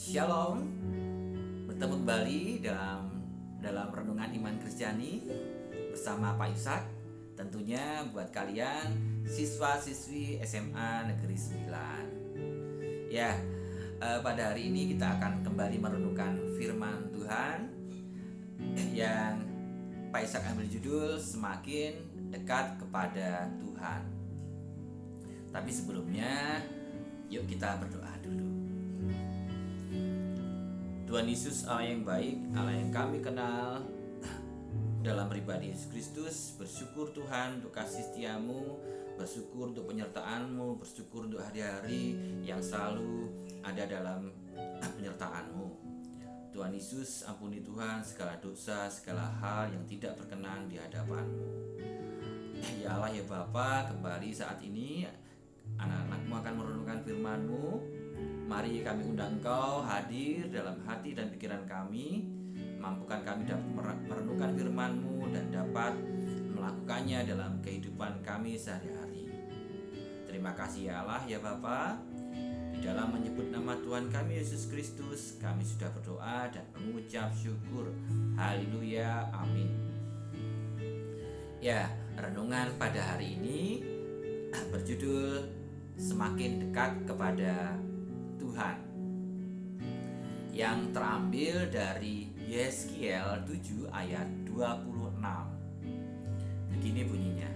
Shalom, bertemu kembali dalam renungan iman Kristiani bersama Pak Ishak. Tentunya buat kalian siswa-siswi SMA Negeri 9. Ya, pada hari ini kita akan kembali merenungkan firman Tuhan yang Pak Ishak ambil judul Semakin Dekat Kepada Tuhan. Tapi sebelumnya, yuk kita berdoa dulu. Tuhan Yesus, Allah yang baik, Allah yang kami kenal dalam pribadi Yesus Kristus, bersyukur Tuhan untuk kasih setiamu, bersyukur untuk penyertaan-Mu, bersyukur untuk hari-hari yang selalu ada dalam penyertaan-Mu. Tuhan Yesus, ampuni Tuhan segala dosa, segala hal yang tidak berkenan di hadapan-Mu. Ya Allah, ya Bapa, kembali saat ini anak-anak-Mu akan merenungkan firman-Mu. Mari kami undang Engkau hadir dalam hati dan pikiran kami. Mampukan kami dapat merenungkan firman-Mu dan dapat melakukannya dalam kehidupan kami sehari-hari. Terima kasih ya Allah, ya Bapa. Di dalam menyebut nama Tuhan kami Yesus Kristus, kami sudah berdoa dan mengucap syukur. Haleluya, amin. Ya, renungan pada hari ini berjudul Semakin Dekat Kepada Tuhan, yang terambil dari Yeskiel 7 ayat 26. Begini bunyinya: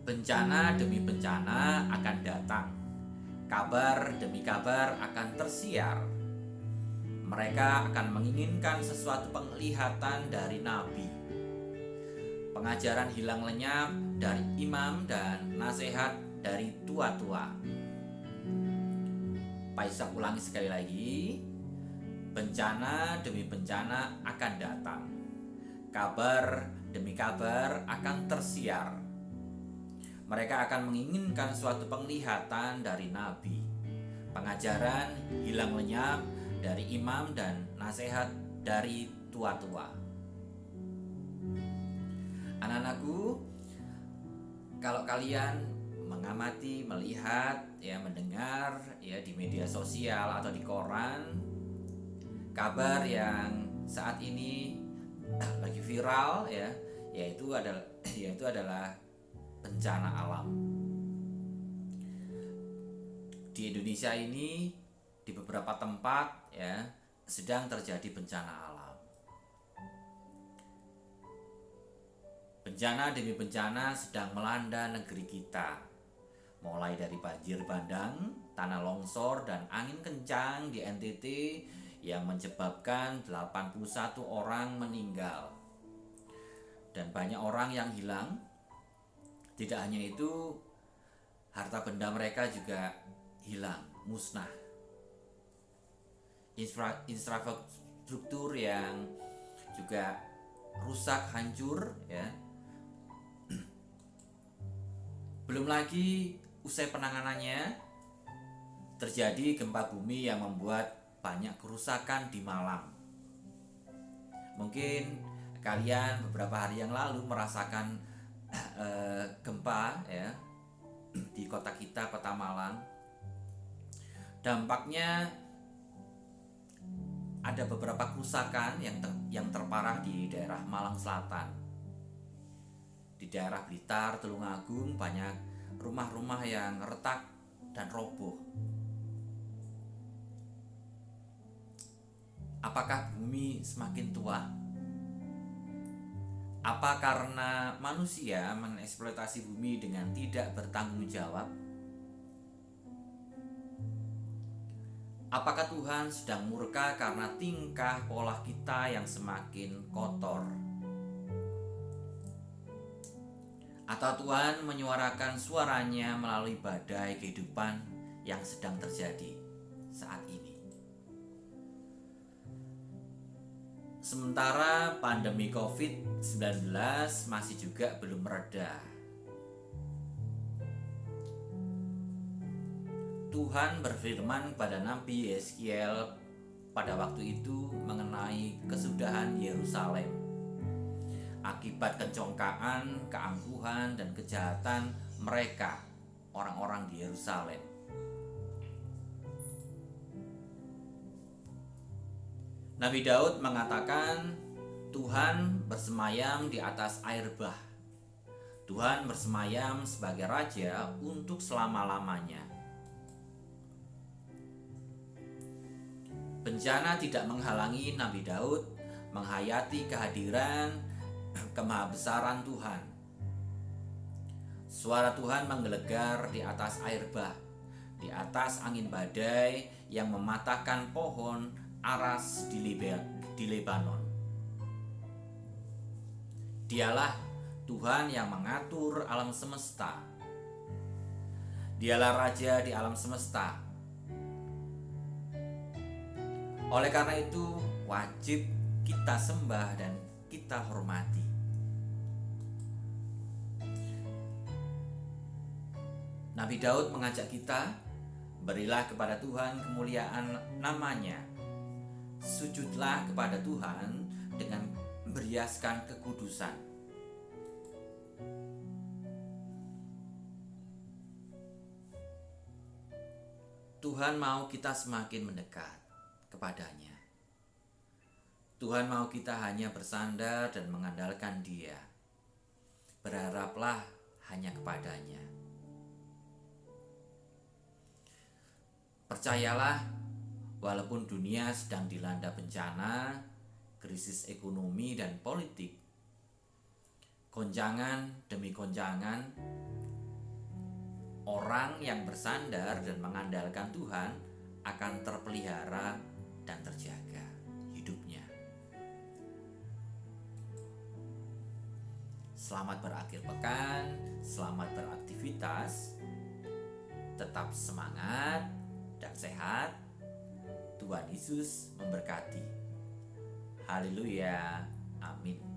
bencana demi bencana akan datang, kabar demi kabar akan tersiar. Mereka akan menginginkan sesuatu penglihatan dari nabi, pengajaran hilang lenyap dari imam, dan nasihat dari tua-tua. Pak Ishak ulangi sekali lagi. Bencana demi bencana akan datang, kabar demi kabar akan tersiar. Mereka akan menginginkan suatu penglihatan dari nabi, pengajaran hilang lenyap dari imam, dan nasihat dari tua-tua. Anak-anakku, kalau kalian mengamati, melihat, mendengar di media sosial atau di koran, kabar yang saat ini lagi viral yaitu adalah bencana alam. Di Indonesia ini di beberapa tempat sedang terjadi bencana alam. Bencana demi bencana sedang melanda negeri kita. Mulai dari banjir bandang, tanah longsor, dan angin kencang di NTT yang menyebabkan 81 orang meninggal dan banyak orang yang hilang. Tidak hanya itu, harta benda mereka juga hilang, musnah. Infrastruktur yang juga rusak, hancur Belum lagi usai penanganannya terjadi gempa bumi yang membuat banyak kerusakan di Malang. Mungkin kalian beberapa hari yang lalu merasakan gempa di kota kita, kota Malang. Dampaknya ada beberapa kerusakan yang terparah di daerah Malang Selatan. Di daerah Blitar, Tulungagung, banyak rumah-rumah yang retak dan roboh. Apakah bumi semakin tua? Apa karena manusia mengeksploitasi bumi dengan tidak bertanggung jawab? Apakah Tuhan sedang murka karena tingkah pola kita yang semakin kotor? Atau Tuhan menyuarakan suaranya melalui badai kehidupan yang sedang terjadi saat ini? Sementara pandemi COVID-19 masih juga belum mereda, Tuhan berfirman kepada Nabi Yeskiel pada waktu itu mengenai kesudahan Yerusalem akibat kencongkaan, keangkuhan, dan kejahatan mereka, orang-orang di Yerusalem. Nabi Daud mengatakan, Tuhan bersemayam di atas air bah. Tuhan bersemayam sebagai raja untuk selama-lamanya. Bencana tidak menghalangi Nabi Daud menghayati kehadiran kemahabesaran Tuhan. Suara Tuhan menggelegar di atas air bah, di atas angin badai yang mematahkan pohon aras di Lebanon. Dialah Tuhan yang mengatur alam semesta. Dialah Raja di alam semesta. Oleh karena itu, wajib kita sembah dan kita hormati. Nabi Daud mengajak kita, berilah kepada Tuhan kemuliaan namanya. Sujudlah kepada Tuhan dengan beriaskan kekudusan. Tuhan mau kita semakin mendekat kepadanya. Tuhan mau kita hanya bersandar dan mengandalkan Dia. Berharaplah hanya kepadanya. Percayalah, walaupun dunia sedang dilanda bencana, krisis ekonomi dan politik, gonjangan demi gonjangan, orang yang bersandar dan mengandalkan Tuhan akan terpelihara dan terjaga hidupnya. Selamat berakhir pekan, selamat beraktivitas, tetap semangat dan sehat. Tuhan Yesus memberkati. Haleluya. Amin.